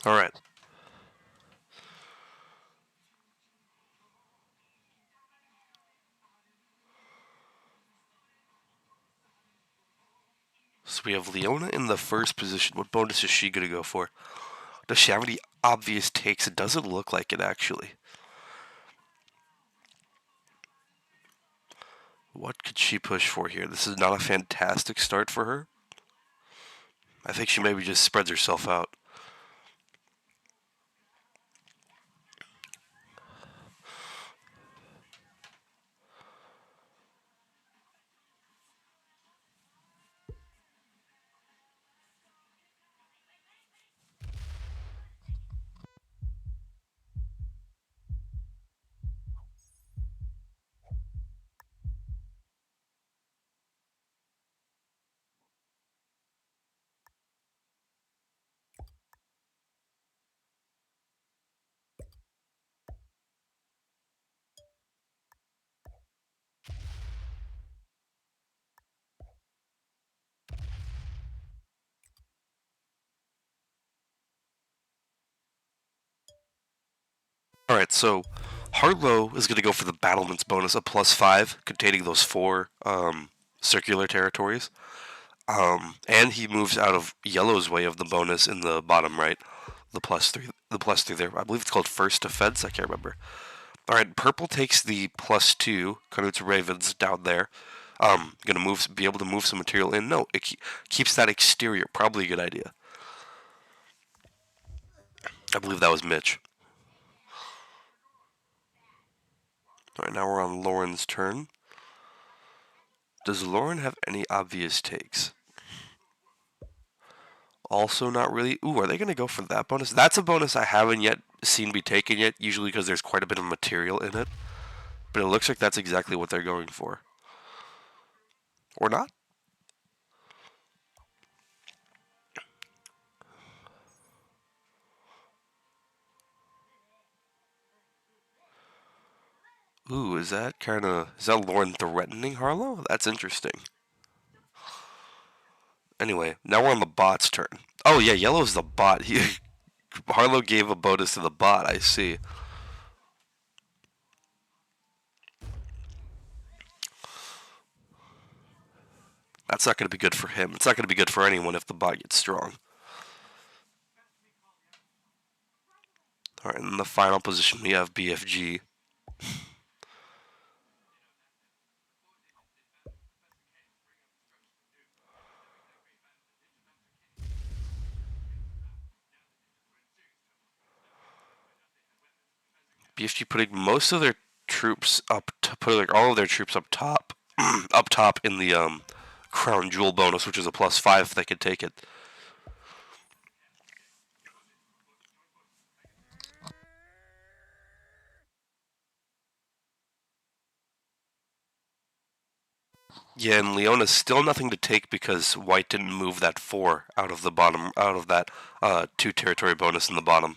All right. So we have Leona in the first position. What bonus is she going to go for? Does she have any obvious takes? It doesn't look like it, actually. What could she push for here? This is not a fantastic start for her. I think she maybe just spreads herself out. Alright, so Harlow is going to go for the battlements bonus, a +5, containing those 4 circular territories. And he moves out of Yellow's way of the bonus in the bottom right, the +3 there. I believe it's called First Defense. I can't remember. All right, Purple takes the +2 Canute's Ravens down there. Gonna be able to move some material in. No, it keeps that exterior. Probably a good idea. I believe that was Mitch. All right, now we're on Lauren's turn. Does Lauren have any obvious takes? Also not really. Ooh, are they going to go for that bonus? That's a bonus I haven't yet seen be taken yet, usually because there's quite a bit of material in it. But it looks like that's exactly what they're going for. Or not? Ooh, is that Lauren threatening Harlow? That's interesting. Anyway, now we're on the bot's turn. Oh yeah, Yellow's the bot. Harlow gave a bonus to the bot, I see. That's not going to be good for him. It's not going to be good for anyone if the bot gets strong. Alright, in the final position we have BFG. BFG putting most of their troops putting like all of their troops up top, up top in the crown jewel bonus, which is a +5 if they could take it. Yeah, and Leona's still nothing to take because White didn't move that 4 out of that 2 territory bonus in the bottom.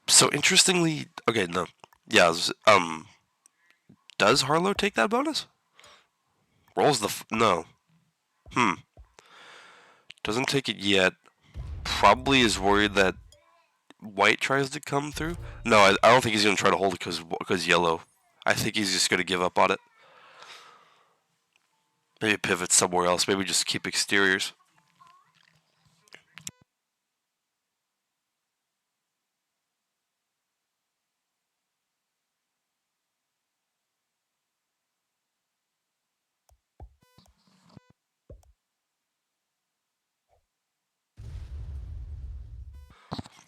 So interestingly, okay, no, yeah, does Harlow take that bonus? Rolls the no, doesn't take it yet. Probably is worried that White tries to come through. No, I don't think he's gonna try to hold it because Yellow. I think he's just gonna give up on it. Maybe pivot somewhere else. Maybe just keep exteriors.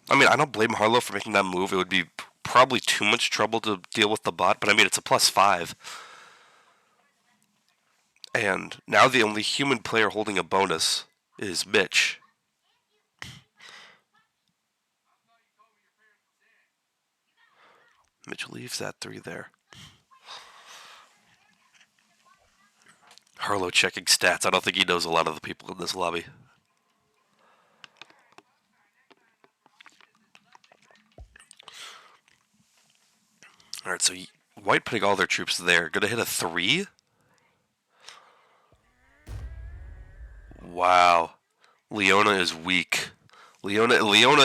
I mean, I don't blame Harlow for making that move. It would be probably too much trouble to deal with the bot, but I mean, it's a +5. And now the only human player holding a bonus is Mitch. Mitch leaves that 3 there. Harlow checking stats. I don't think he knows a lot of the people in this lobby. Alright, so White putting all their troops there. Gonna hit a 3? Wow. Leona is weak. Leona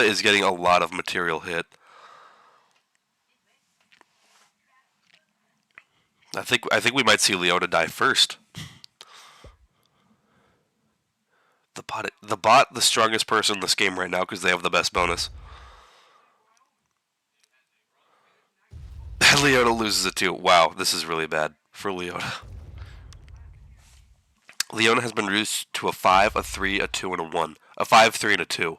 is getting a lot of material hit. I think we might see Leona die first. The bot, the strongest person in this game right now because they have the best bonus. Leona loses it too. Wow, this is really bad for Leona. Leona has been reduced to a 5, a 3, a 2, and a 1. A 5, 3, and a 2.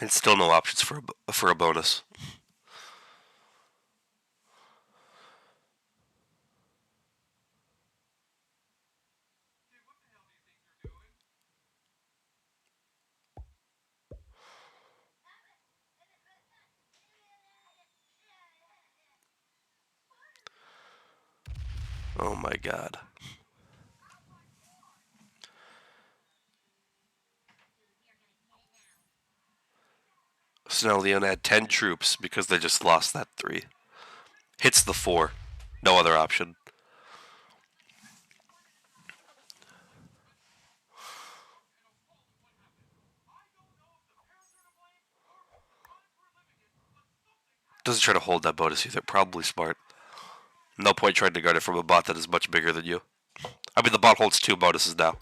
And still no options for a bonus. Oh my god. So now Leona had 10 troops because they just lost that 3. Hits the 4. No other option. Doesn't try to hold that bonus either. Probably smart. No point trying to guard it from a bot that is much bigger than you. I mean, the bot holds 2 bonuses now.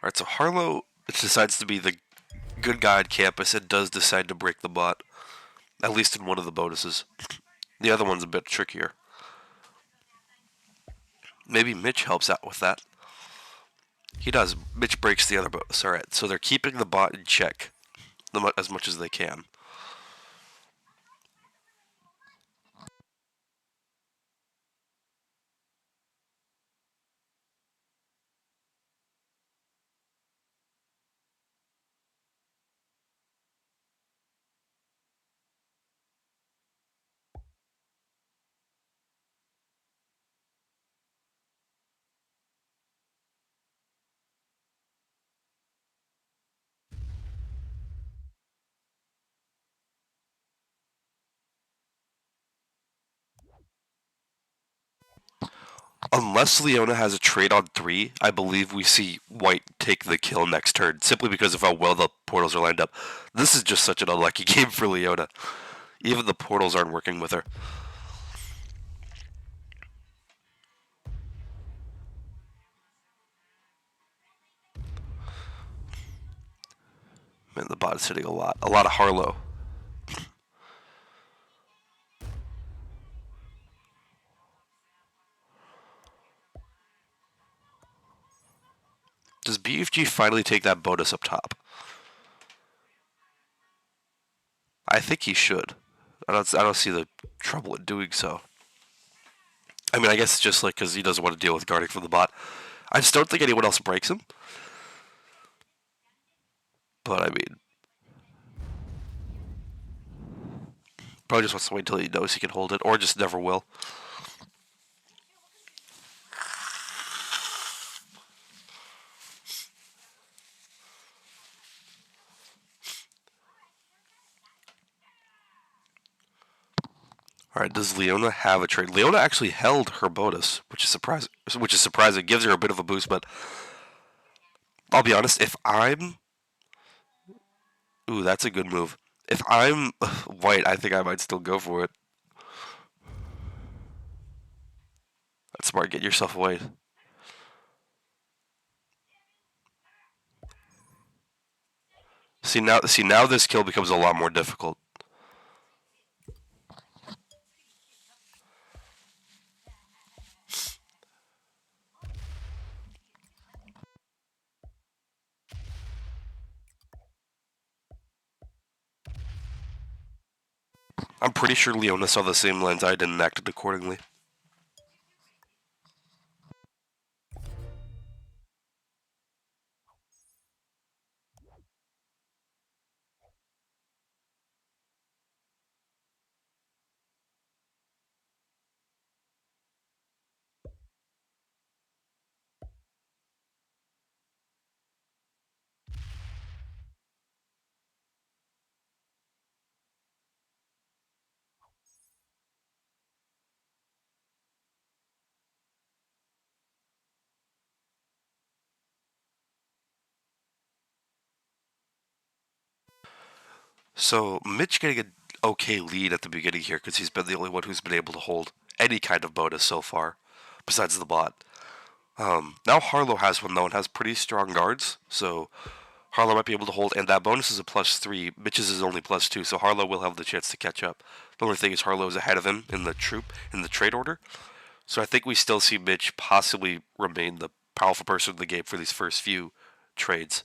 Alright, so Harlow decides to be the good guy on campus and does decide to break the bot. At least in one of the bonuses. The other one's a bit trickier. Maybe Mitch helps out with that. He does. Mitch breaks the other bonus. Alright, so they're keeping the bot in check as much as they can. Unless Leona has a trade on 3, I believe we see White take the kill next turn, simply because of how well the portals are lined up. This is just such an unlucky game for Leona. Even the portals aren't working with her. Man, the bot is hitting a lot. A lot of Harlow. Does BFG finally take that bonus up top? I think he should. I don't see the trouble in doing so. I mean, I guess it's just like because he doesn't want to deal with guarding from the bot. I just don't think anyone else breaks him. But I mean, probably just wants to wait until he knows he can hold it, or just never will. All right, does Leona have a trade? Leona actually held her bonus, which is surprising. Which is surprising. It gives her a bit of a boost, but I'll be honest. If I'm, ooh, that's a good move. If I'm white, I think I might still go for it. That's smart. Get yourself white. See now this kill becomes a lot more difficult. I'm pretty sure Leona saw the same lens I did and acted accordingly. So Mitch getting an okay lead at the beginning here because he's been the only one who's been able to hold any kind of bonus so far, besides the bot. Now Harlow has one though and has pretty strong guards, so Harlow might be able to hold, and that bonus is a +3. Mitch's is only +2, so Harlow will have the chance to catch up. The only thing is Harlow is ahead of him in the trade order, so I think we still see Mitch possibly remain the powerful person in the game for these first few trades.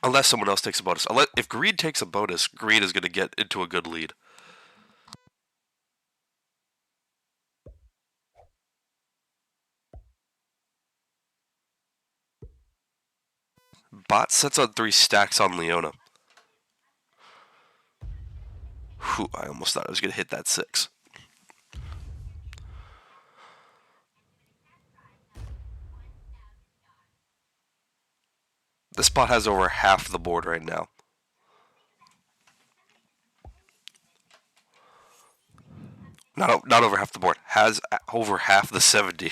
Unless someone else takes a bonus. If Green takes a bonus, Green is going to get into a good lead. Bot sets on 3 stacks on Leona. Whew, I almost thought I was going to hit that 6. This bot has over half the board right now. Not over half the board. Has over half the 70.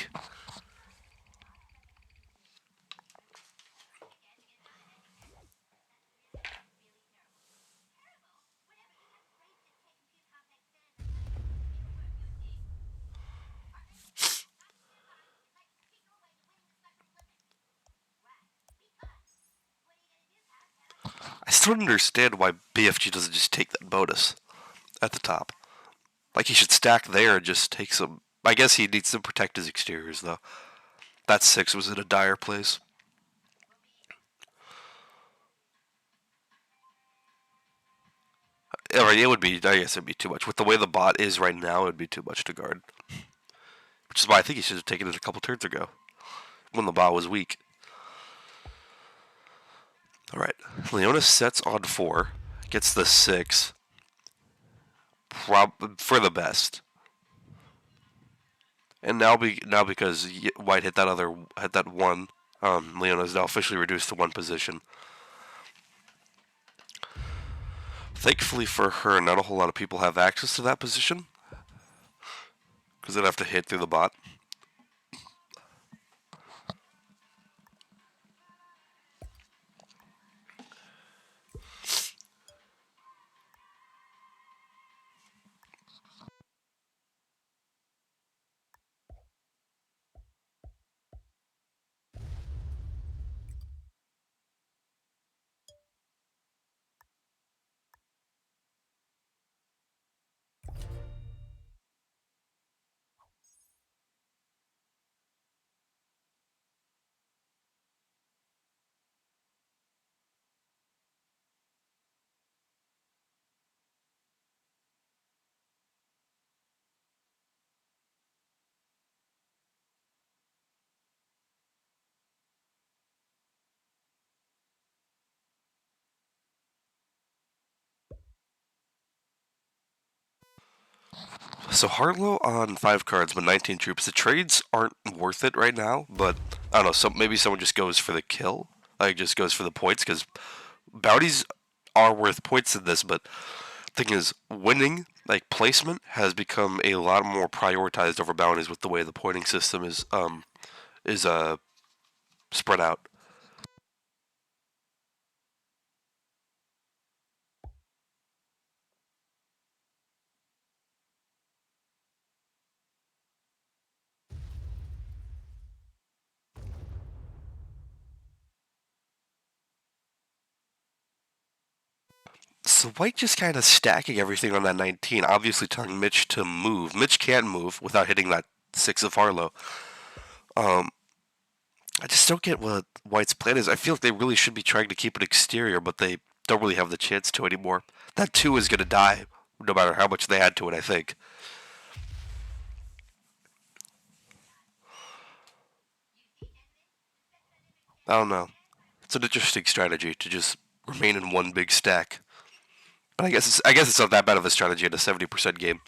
I still don't understand why BFG doesn't just take that bonus at the top. Like he should stack there and just take some. I guess he needs to protect his exteriors though. That 6 was in a dire place. It would be. I guess it'd be too much. With the way the bot is right now, it'd be too much to guard. Which is why I think he should have taken it a couple turns ago, when the bot was weak. All right, Leona sets on 4, gets the 6. For the best. And now because White hit that 1, Leona is now officially reduced to 1 position. Thankfully for her, not a whole lot of people have access to that position because they'd have to hit through the bot. So Harlow on 5 cards but 19 troops. The trades aren't worth it right now, but I don't know. Maybe someone just goes for the kill, like just goes for the points because bounties are worth points in this, but thing is, winning, like placement, has become a lot more prioritized over bounties with the way the pointing system is spread out. So White just kind of stacking everything on that 19, obviously telling Mitch to move. Mitch can't move without hitting that 6 of Harlow. Um, I just don't get what White's plan is. I feel like they really should be trying to keep it exterior, but they don't really have the chance to anymore. That 2 is going to die, no matter how much they add to it, I think. I don't know. It's an interesting strategy to just remain in one big stack. But I guess it's not that bad of a strategy in a 70% game.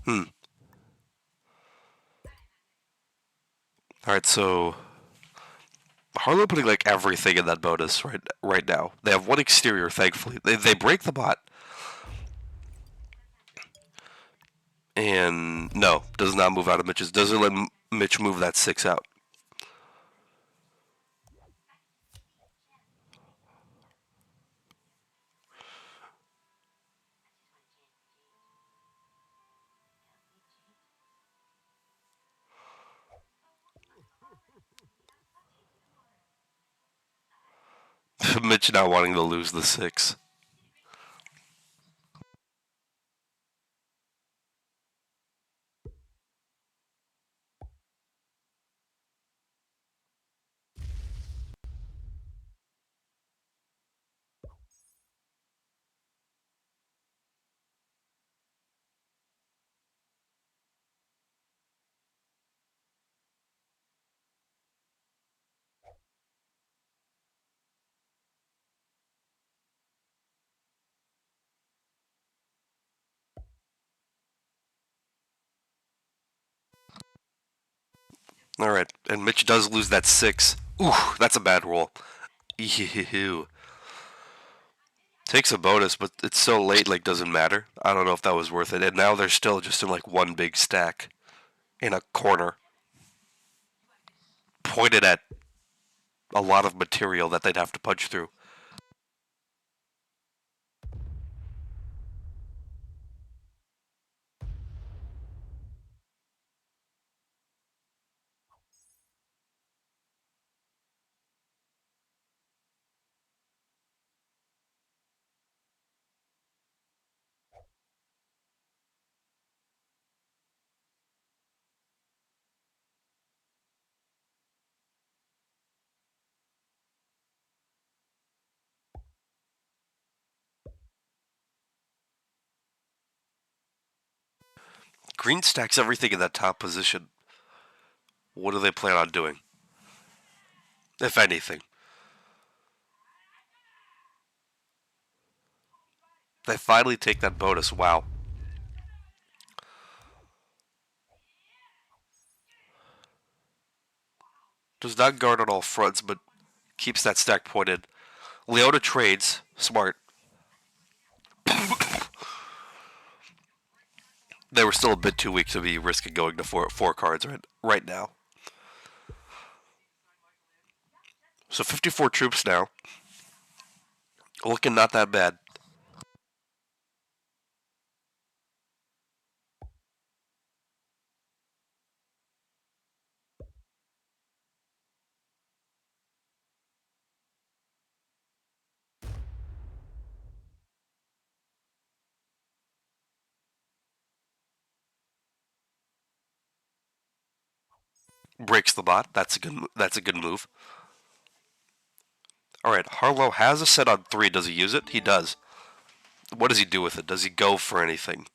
Hmm. All right, so Harlow putting like everything in that bonus right now. They have one exterior, thankfully. They break the bot, and no, does not move out of Mitch's. Doesn't let Mitch move that 6 out. Mitch not wanting to lose the 6. All right, and Mitch does lose that 6. Ooh, that's a bad roll. Ew. Takes a bonus, but it's so late, like, doesn't matter. I don't know if that was worth it. And now they're still just in, like, one big stack in a corner, pointed at a lot of material that they'd have to punch through. Green stacks everything in that top position. What do they plan on doing? If anything. They finally take that bonus. Wow. Does not guard on all fronts, but keeps that stack pointed. Leona trades. Smart. They were still a bit too weak to be risking going to four cards right now. So 54 troops now. Looking not that bad. Breaks the bot. That's a good move. All right, Harlow has a set on 3. Does he use it? He does. What does he do with it? Does he go for anything?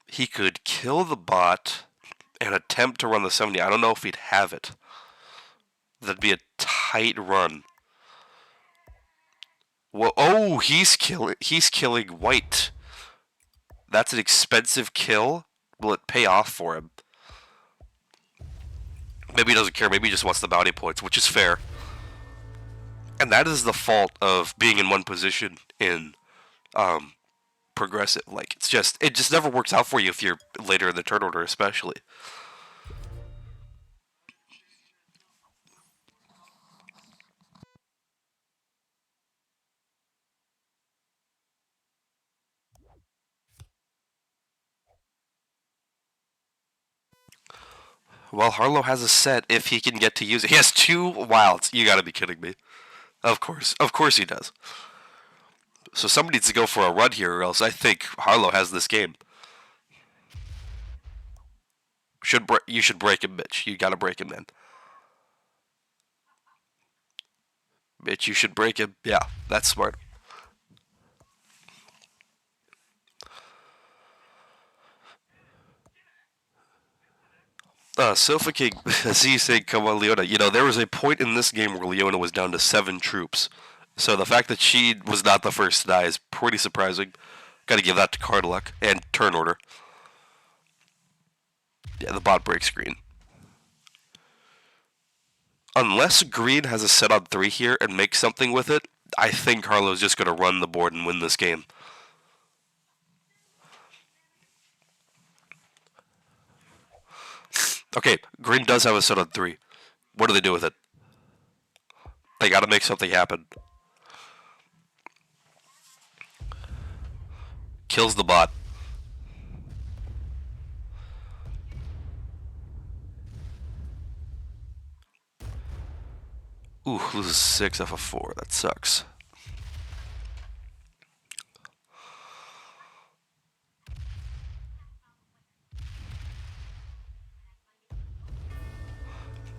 He could kill the bot and attempt to run the 70. I don't know if he'd have it. That'd be a tight run. Well, oh, he's killing white. That's an expensive kill. Will it pay off for him? Maybe he doesn't care. Maybe he just wants the bounty points, which is fair. And that is the fault of being in one position in progressive. Like it just never works out for you if you're later in the turn order, especially. Well, Harlow has a set if he can get to use it. He has 2 wilds. You gotta be kidding me. Of course he does. So somebody needs to go for a run here, or else I think Harlow has this game. You should break him, Mitch. You gotta break him, man. Mitch, you should break him. Yeah, that's smart. Sofa King, Z saying, come on, Leona. You know, there was a point in this game where Leona was down to 7 troops. So the fact that she was not the first to die is pretty surprising. Gotta give that to card luck and turn order. Yeah, the bot breaks green. Unless green has a set on 3 here and makes something with it, I think Harlow's just gonna run the board and win this game. Okay, green does have a set on 3. What do they do with it? They gotta make something happen. Kills the bot. Ooh, loses 6 off of 4. That sucks.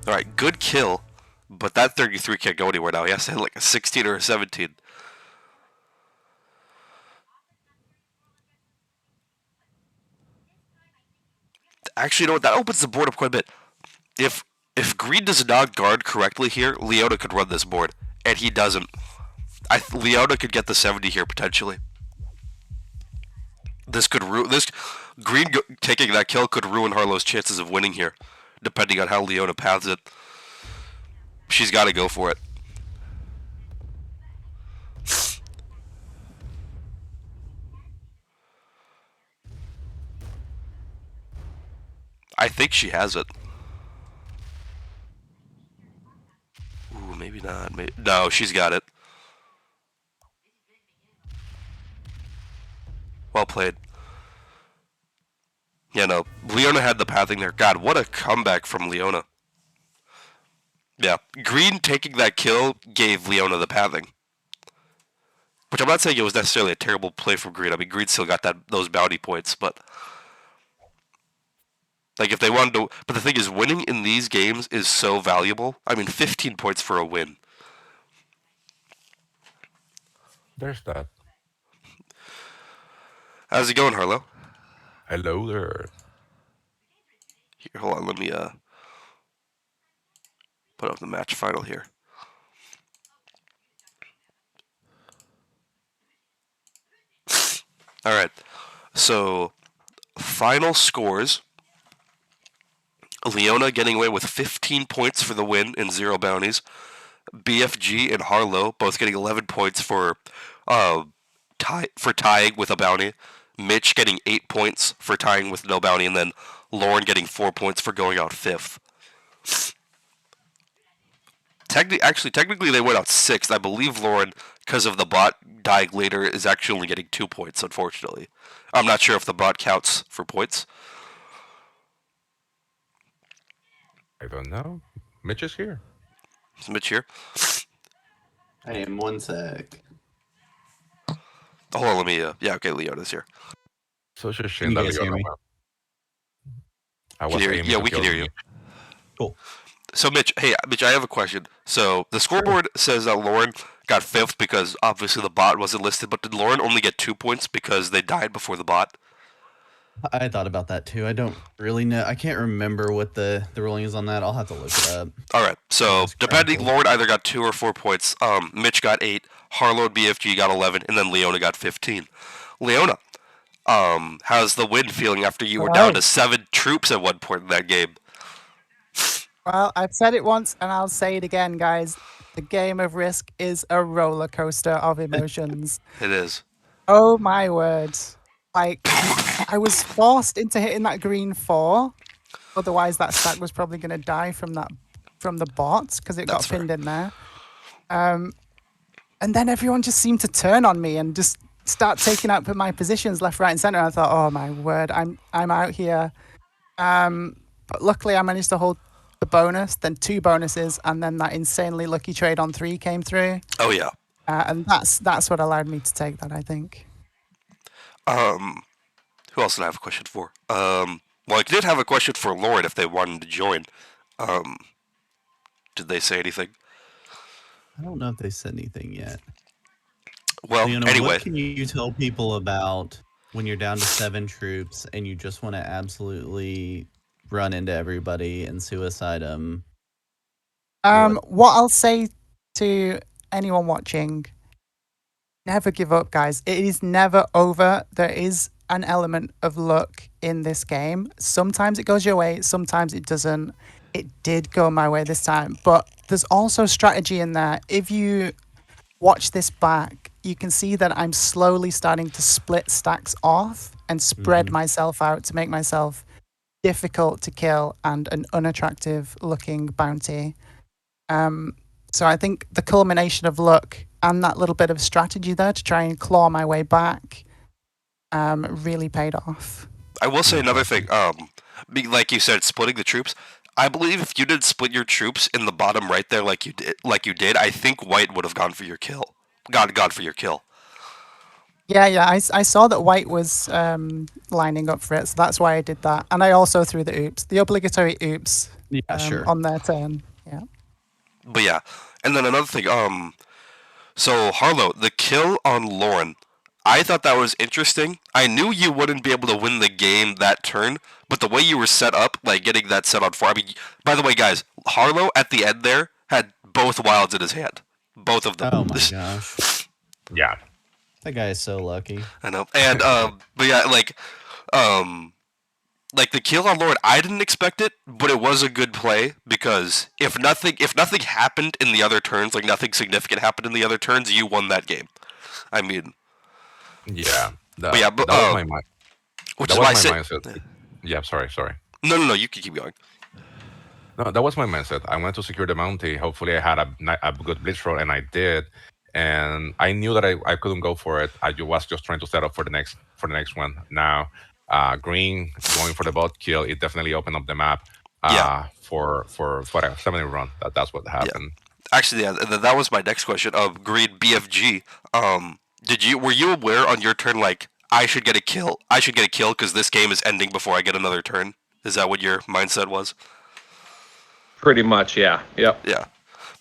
Alright, good kill, but that 33 can't go anywhere now. He has to hit like a 16 or a 17. Actually, you know what? That opens the board up quite a bit. If green does not guard correctly here, Leona could run this board, and he doesn't. Leona could get the 70 here potentially. This could this green taking that kill could ruin Harlow's chances of winning here, depending on how Leona paths it. She's got to go for it. I think she has it. Ooh, maybe not. No, she's got it. Well played. Yeah, no. Leona had the pathing there. God, what a comeback from Leona. Yeah. Green taking that kill gave Leona the pathing. Which I'm not saying it was necessarily a terrible play from Green. I mean, Green still got those bounty points, but like if they wanted to, but the thing is, winning in these games is so valuable. I mean, 15 points for a win. There's that. How's it going, Harlow? Hello there. Here, hold on. Let me put up the match final here. All right. So, final scores. Leona getting away with 15 points for the win and 0 bounties. BFG and Harlow both getting 11 points for tying with a bounty. Mitch getting 8 points for tying with no bounty, and then Lauren getting 4 points for going out 5th. Technically, they went out 6th. I believe Lauren, because of the bot dying later, is actually only getting 2 points, unfortunately. I'm not sure if the bot counts for points. I don't know. Mitch is here. Is Mitch here? I am 1 sec. Hold on, let me. Yeah, okay, Leona's here. So it's a Can shame you that guys hear Leona me? won. I was aiming Yeah, to we can kill hear you. Mitch. Cool. So Mitch, hey Mitch, I have a question. So the scoreboard says that Lauren got fifth because obviously the bot wasn't listed, but did Lauren only get 2 points because they died before the bot? I thought about that too. I don't really know. I can't remember what the ruling is on that. I'll have to look it up. All right. So Goodness depending, crackle. Lauren either got 2 or 4 points. Mitch got 8, Harlow and BFG got 11, and then Leona got 15. Leona, how's the win feeling after you were down Hello. to 7 troops at one point in that game? Well, I've said it once and I'll say it again, guys. The game of Risk is a roller coaster of emotions. It is. Oh my word. Like, I was forced into hitting that green 4. Otherwise, that stack was probably going to die from the bots because it That's got pinned in there. And then everyone just seemed to turn on me and just start taking out my positions left, right, and center. I thought, oh my word, I'm out here. But luckily, I managed to hold the bonus, then 2 bonuses, and then that insanely lucky trade on 3 came through. Oh yeah. And that's what allowed me to take that, I think. Who else did I have a question for? Well, I did have a question for Lauren if they wanted to join. Did they say anything? I don't know if they said anything yet. Well, anyway. What can you tell people about when you're down to 7 troops and you just want to absolutely run into everybody and suicide them? What I'll say to anyone watching, never give up, guys. It is never over. There is an element of luck in this game. Sometimes it goes your way, sometimes it doesn't. It did go my way this time, but there's also strategy in there. If you watch this back, you can see that I'm slowly starting to split stacks off and spread myself out to make myself difficult to kill and an unattractive looking bounty. So I think the culmination of luck and that little bit of strategy there to try and claw my way back really paid off. I will say another thing. Like you said, splitting the troops. I believe if you did split your troops in the bottom right there, like you did, I think White would have gone for your kill. Gone for your kill. Yeah. I saw that White was lining up for it, so that's why I did that. And I also threw the oops, the obligatory oops. Yeah, sure. On their turn. Yeah. But yeah, and then another thing. So Harlow, the kill on Lauren, I thought that was interesting. I knew you wouldn't be able to win the game that turn, but the way you were set up, like getting that set on 4. I mean, by the way, guys, Harlow at the end there had both wilds in his hand, both of them. Oh my gosh. Yeah. That guy is so lucky. I know. And but yeah, like the kill on Lord, I didn't expect it, but it was a good play because if nothing happened in the other turns, like nothing significant happened in the other turns, you won that game. I mean, Yeah. That, but yeah, that was my mind. Which That is was why I my said, mindset. Yeah, sorry. no, you can keep going. No, that was my mindset. I wanted to secure the Mountie. Hopefully, I had a good blitz roll, and I did. And I knew that I couldn't go for it. I was just trying to set up for the next one. Now, green going for the bot kill, it definitely opened up the map. Yeah. For a 7 run. That's what happened. Actually, yeah, that was my next question. Green BFG. Were you aware on your turn like I should get a kill? I should get a kill because this game is ending before I get another turn. Is that what your mindset was? Pretty much, yeah. Yep. Yeah,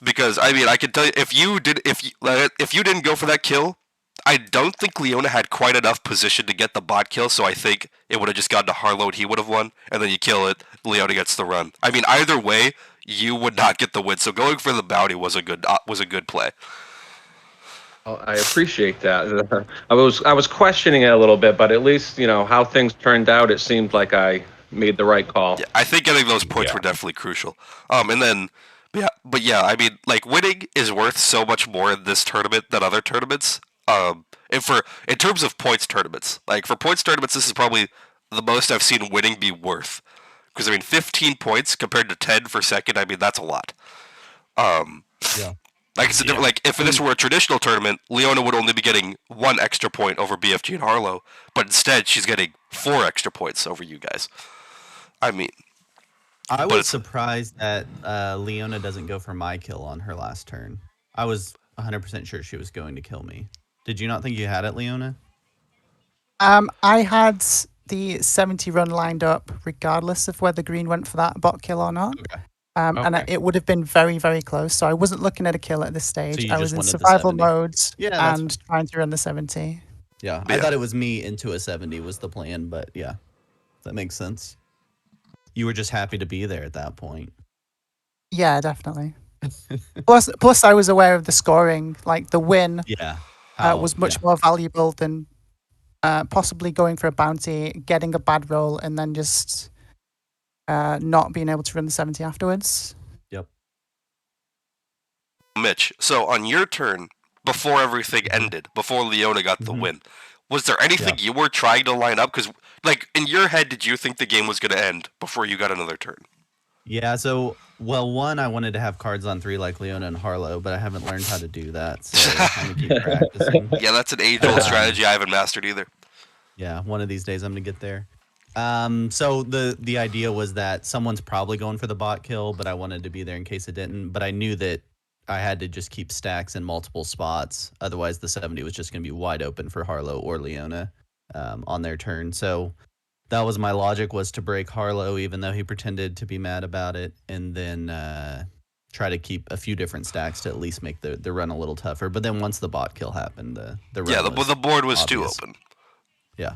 because I mean, I can tell you if you didn't go for that kill, I don't think Leona had quite enough position to get the bot kill. So I think it would have just gone to Harlow and he would have won, and then you kill it, Leona gets the run. I mean, either way, you would not get the win. So going for the bounty was a good play. Well, I appreciate that. I was questioning it a little bit, but at least how things turned out. It seemed like I made the right call. Yeah, I think getting those points were definitely crucial. And then, yeah, I mean, like winning is worth so much more in this tournament than other tournaments. And in terms of points tournaments, like for points tournaments, this is probably the most I've seen winning be worth. Because I mean, 15 points compared to 10 for second, I mean that's a lot. Yeah. Like it's like if this were a traditional tournament, Leona would only be getting 1 extra point over BFG and Harlow, but instead she's getting 4 extra points over you guys. I mean, I was surprised that Leona doesn't go for my kill on her last turn. I was 100% sure she was going to kill me. Did you not think you had it, Leona? I had the 70 run lined up regardless of whether green went for that bot kill or not. Okay. And Okay. it would have been very, very close. So I wasn't looking at a kill at this stage. you I just was in wanted the survival 70. mode Yeah, that's and trying to run the 70. Yeah, I Yeah. thought it was me into a 70 was the plan, but yeah, that makes sense. You were just happy to be there at that point. Yeah, definitely. plus, I was aware of the scoring. Like the win Yeah. was much more valuable than possibly going for a bounty, getting a bad roll, and then just not being able to run the 70 afterwards. Yep. Mitch, so on your turn, before everything ended, before Leona got the win, was there anything you were trying to line up? Because, like, in your head, did you think the game was going to end before you got another turn? Yeah, so, well, one, I wanted to have cards on 3 like Leona and Harlow, but I haven't learned how to do that, so I'm going to keep practicing. Yeah, that's an age-old strategy I haven't mastered either. Yeah, one of these days I'm going to get there. So the idea was that someone's probably going for the bot kill, but I wanted to be there in case it didn't. But I knew that I had to just keep stacks in multiple spots. Otherwise, the 70 was just going to be wide open for Harlow or Leona on their turn. So that was my logic, was to break Harlow, even though he pretended to be mad about it, and then try to keep a few different stacks to at least make the run a little tougher. But then once the bot kill happened, the run Yeah, was the board was too obvious. open. Yeah.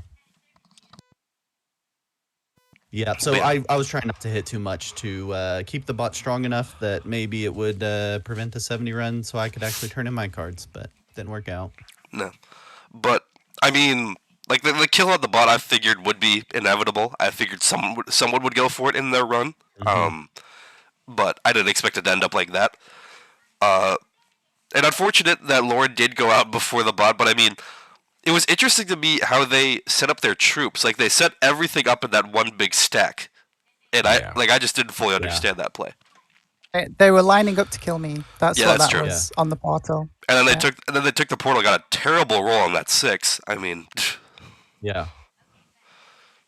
Yeah, so Yeah. I was trying not to hit too much to keep the bot strong enough that maybe it would prevent the 70 run so I could actually turn in my cards, but didn't work out. No. But, I mean, like, the kill on the bot I figured would be inevitable. I figured someone would go for it in their run. But I didn't expect it to end up like that. And unfortunate that Lauren did go out before the bot, but I mean, it was interesting to me how they set up their troops. Like, they set everything up in that one big stack. And I just didn't fully understand that play. They were lining up to kill me. That's Yeah, what that's that true. was on the portal. And then they took the portal, got a terrible roll on that 6. I mean, Yeah.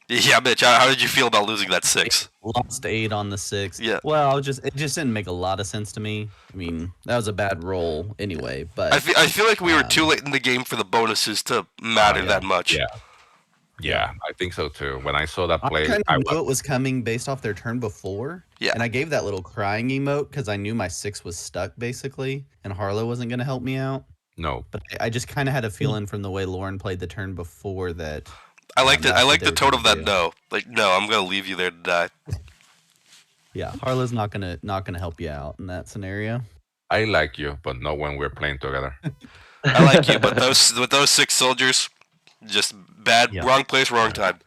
yeah, Mitch, how did you feel about losing that 6? Lost 8 on the 6. Yeah. Well, it just didn't make a lot of sense to me. I mean, that was a bad roll anyway, but I feel like we were too late in the game for the bonuses to matter that much. Yeah, I think so too. When I saw that play, I kind of knew it was coming based off their turn before. Yeah. And I gave that little crying emote because I knew my 6 was stuck basically, and Harlow wasn't going to help me out. No. But I just kind of had a feeling from the way Lauren played the turn before that. I liked it. I that's what liked they the were tone gonna of that do. no. Like, no, I'm gonna leave you there to die. Yeah, Harlow's not gonna help you out in that scenario. I like you, but not when we're playing together. I like you, but with those 6 soldiers, just bad, Yeah. wrong place, wrong time.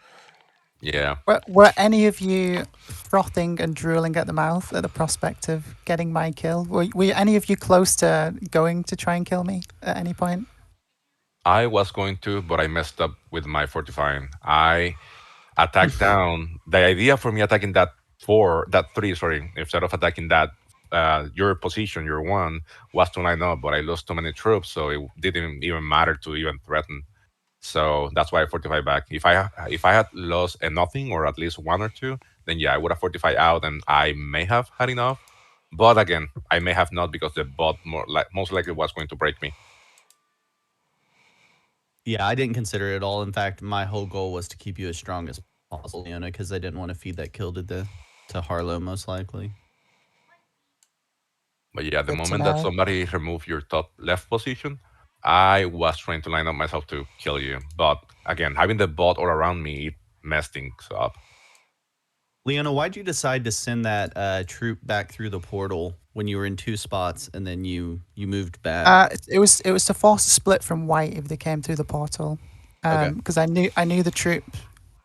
Yeah. Were any of you frothing and drooling at the mouth at the prospect of getting my kill? Were any of you close to going to try and kill me at any point? I was going to, but I messed up with my fortifying. I attacked down. The idea for me attacking that 3, sorry, instead of attacking that your position, your 1, was to line up, but I lost too many troops, so it didn't even matter to even threaten. So that's why I fortified back. If I had lost a nothing or at least 1 or 2, then yeah, I would have fortified out, and I may have had enough. But again, I may have not because the bot most likely was going to break me. Yeah, I didn't consider it at all. In fact, my whole goal was to keep you as strong as possible, Leona, because I didn't want to feed that kill to Harlow most likely. But yeah, the Good to moment that know. somebody removed your top left position, I was trying to line up myself to kill you. But again, having the bot all around me, it messed things up. Leona, why'd you decide to send that troop back through the portal when you were in 2 spots and then you moved back? It was to force a split from white if they came through the portal. Okay. Because I knew the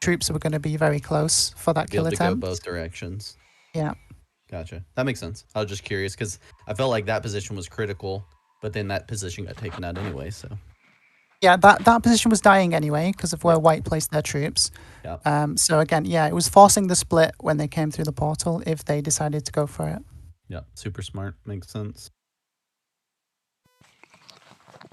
troops were going to be very close for that Be kill able to go attempt. both directions. Yeah. Gotcha. That makes sense. I was just curious because I felt like that position was critical, but then that position got taken out anyway. So Yeah, that position was dying anyway because of where white placed their troops. yeah, So again, yeah, it was forcing the split when they came through the portal if they decided to go for it. yeah, super smart. Makes sense.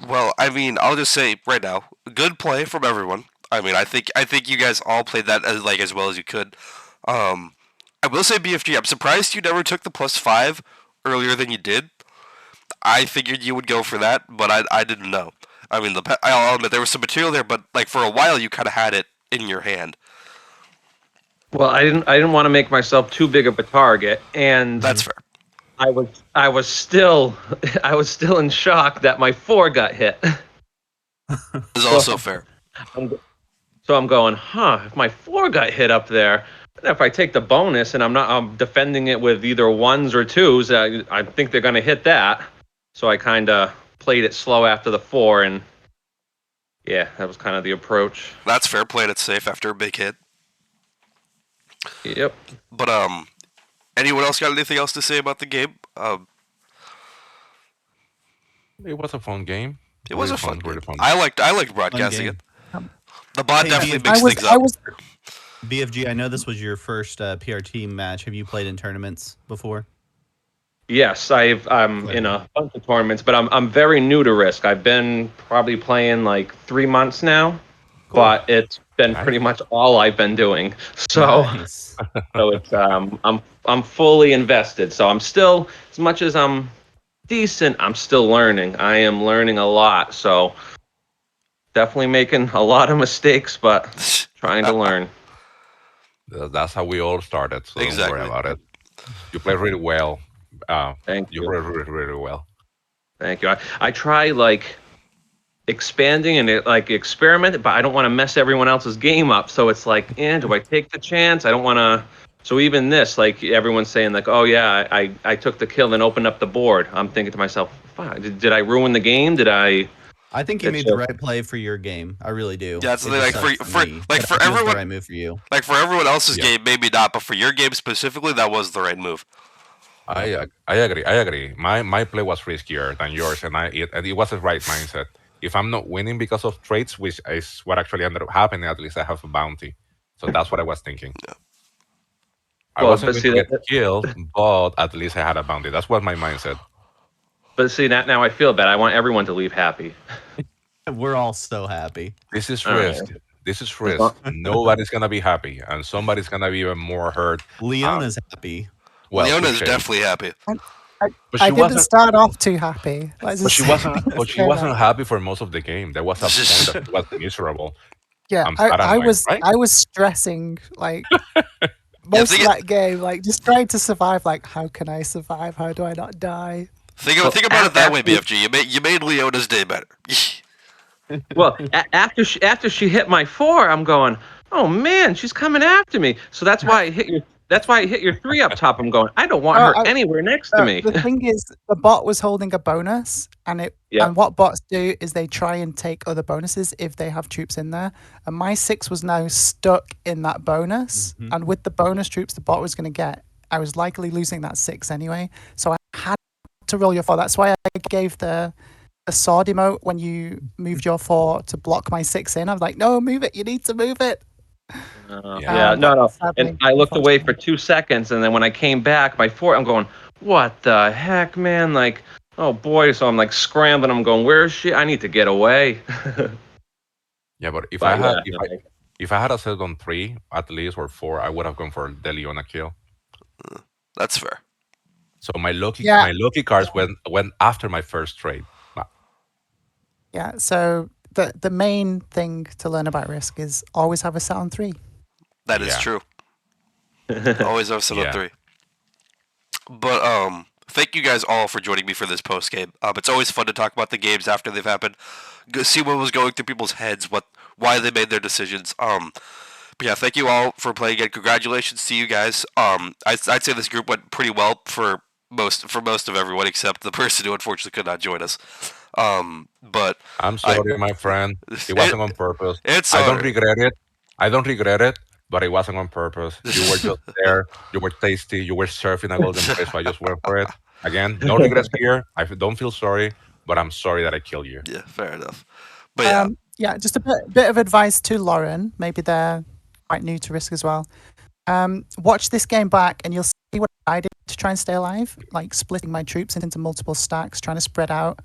Well, I mean, I'll just say right now, good play from everyone. I mean, I think you guys all played that as well as you could. I will say BFG, I'm surprised you never took the +5 earlier than you did. I figured you would go for that, but I didn't know. I mean, I'll admit there was some material there, but like for a while you kind of had it in your hand. Well, I didn't want to make myself too big of a target, and That's fair. I was still I was still in shock that my 4 got hit. Is So also fair. I'm going, if my 4 got hit up there, then if I take the bonus and I'm defending it with either 1s or 2s, I think they're gonna hit that. So I kind of played it slow after the 4, and yeah, that was kind of the approach. That's fair. Playing it safe after a big hit. Yep. But anyone else got anything else to say about the game? It was a fun game. It was Really a fun game. really fun. I liked broadcasting game. it. The bot Hey, definitely BFG, mixed things up. BFG, I know this was your first PRT match. Have you played in tournaments before? Yes, I'm in a bunch of tournaments, but I'm very new to Risk. I've been probably playing like 3 months now, but it's been Nice. pretty much all I've been doing. So Nice. so it's I'm fully invested. So I'm still, as much as I'm decent, I'm still learning. I am learning a lot. So definitely making a lot of mistakes, but trying to learn. That's how we all started, so don't Exactly. worry about it. You play really well. Thank You you. play really, really well. Thank you. I try like expanding and like experiment, but I don't want to mess everyone else's game up. So it's like, do I take the chance? I don't want to. So even this, like everyone's saying, like, oh yeah, I took the kill and opened up the board. I'm thinking to myself, fuck, did I ruin the game? Did I? I think you made the right play for your game. I really do. Yeah, it's It like just for sucks me, like but for I think it was everyone, the right move for you. like for everyone else's Yeah. game, maybe not, but for your game specifically, that was the right move. I agree. I agree. My play was riskier than yours, and it was the right mindset. If I'm not winning because of trades, which is what actually ended up happening, at least I have a bounty. So that's what I was thinking. I Well, wasn't but going see to get killed, but at least I had a bounty. That's what my mindset. But see, now I feel bad. I want everyone to leave happy. We're all so happy. This is All right. risk. This is risk. Nobody's gonna be happy, and somebody's gonna be even more hurt. Leona's happy. Well, Leona's touche. definitely happy. But I she didn't wasn't. start off too happy. Let's But just she say- wasn't. But let's she say wasn't that. happy for most of the game. There was a point that she was miserable. Yeah, I'm sad I annoyed, was right? I was stressing like most think of that game, like just trying to survive. Like, how can I survive? How do I not die? Think Well, about it that way, after- BFG. You made Leona's day better. Well, after she hit my 4, I'm going, oh man, she's coming after me. So that's why I hit your 3 up top. I'm going, I don't want her anywhere next to me. The thing is, the bot was holding a bonus, and and what bots do is they try and take other bonuses if they have troops in there. And my 6 was now stuck in that bonus, and with the bonus troops the bot was going to get, I was likely losing that 6 anyway. So I had to roll your 4. That's why I gave the sword emote when you moved your 4 to block my 6 in. I was like, no, move it. You need to move it. Yeah, no. Sadly, And I looked away for unfortunately. 2 seconds, and then when I came back, my 4, I'm going, what the heck, man? Like, oh boy. So I'm like scrambling. I'm going, where is she? I need to get away. Yeah, but if But I had yeah, if I had a set on 3 at least or 4, I would have gone for the Leona kill. That's fair. So my lucky cards went after my first trade. Yeah, so the main thing to learn about Risk is always have a set on 3. That is Yeah. true. Always have set on Yeah. 3. But thank you guys all for joining me for this post game. It's always fun to talk about the games after they've happened, see what was going through people's heads, why they made their decisions. But yeah, thank you all for playing, and congratulations to you guys. I'd say this group went pretty well for most of everyone except the person who unfortunately could not join us. But I'm sorry, my friend. It wasn't on purpose. it's I don't alright. regret it. I don't regret it, but it wasn't on purpose. You were just there. You were tasty. You were surfing a golden place, so I just went for it. Again, no regrets here. I don't feel sorry, but I'm sorry that I killed you. Yeah, fair enough. But yeah, Yeah, just a bit of advice to Lauren. Maybe they're quite new to Risk as well. Watch this game back and you'll see what I did to try and stay alive, like splitting my troops into multiple stacks, trying to spread out.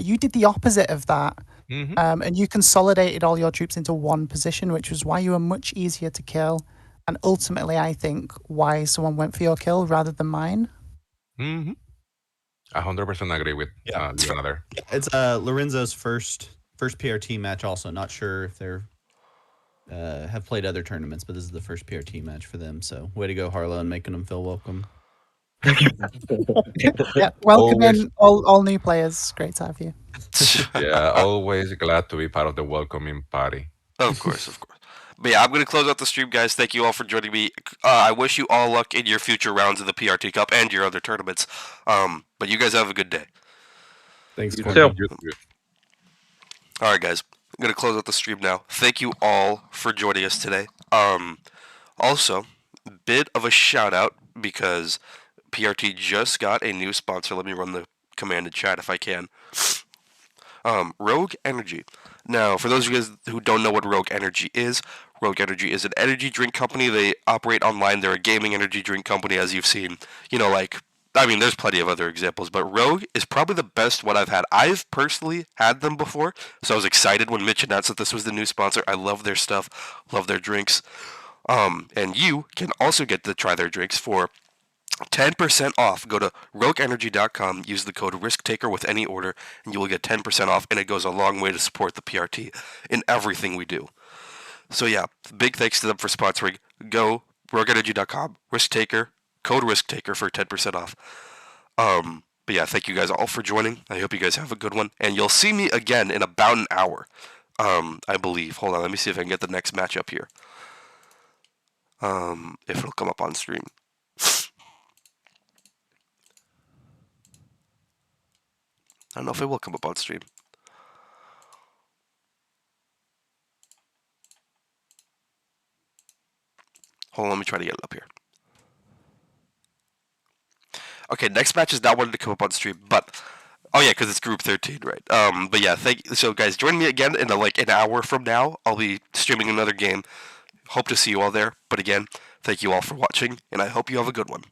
You did the opposite of that. And you consolidated all your troops into one position, which was why you were much easier to kill. And ultimately, I think, why someone went for your kill rather than mine. 100% agree with Leona there. It's Lorenzo's first PRT match. Also, not sure if they're have played other tournaments, but this is the first PRT match for them. So way to go, Harlow, and making them feel welcome. Yeah, welcome Always. in all new players. Great to have you. Yeah, always glad to be part of the welcoming party. Of course. But yeah, I'm going to close out the stream, guys. Thank you all for joining me. I wish you all luck in your future rounds of the PRT Cup and your other tournaments. But you guys have a good day. Thanks, You Courtney. too. All right, guys. I'm going to close out the stream now. Thank you all for joining us today. Also, bit of a shout out because PRT just got a new sponsor. Let me run the command in chat if I can. Rogue Energy. Now, for those of you guys who don't know what Rogue Energy is an energy drink company. They operate online. They're a gaming energy drink company, as you've seen. There's plenty of other examples, but Rogue is probably the best one I've had. I've personally had them before, so I was excited when Mitch announced that this was the new sponsor. I love their stuff, love their drinks. And you can also get to try their drinks for 10% off. Go to rogueenergy.com, use the code RISKTAKER with any order, and you will get 10% off, and it goes a long way to support the PRT in everything we do. So yeah, big thanks to them for sponsoring. Go rogueenergy.com, RiskTaker, code RISKTAKER for 10% off. But yeah, thank you guys all for joining. I hope you guys have a good one, and you'll see me again in about an hour, I believe. Hold on, let me see if I can get the next matchup here. If it'll come up on stream. I don't know if it will come up on stream. Hold on, let me try to get it up here. Okay, next match is not wanting to come up on stream, but oh yeah, because it's group 13, right? But yeah, so guys, join me again in an hour from now. I'll be streaming another game. Hope to see you all there. But again, thank you all for watching, and I hope you have a good one.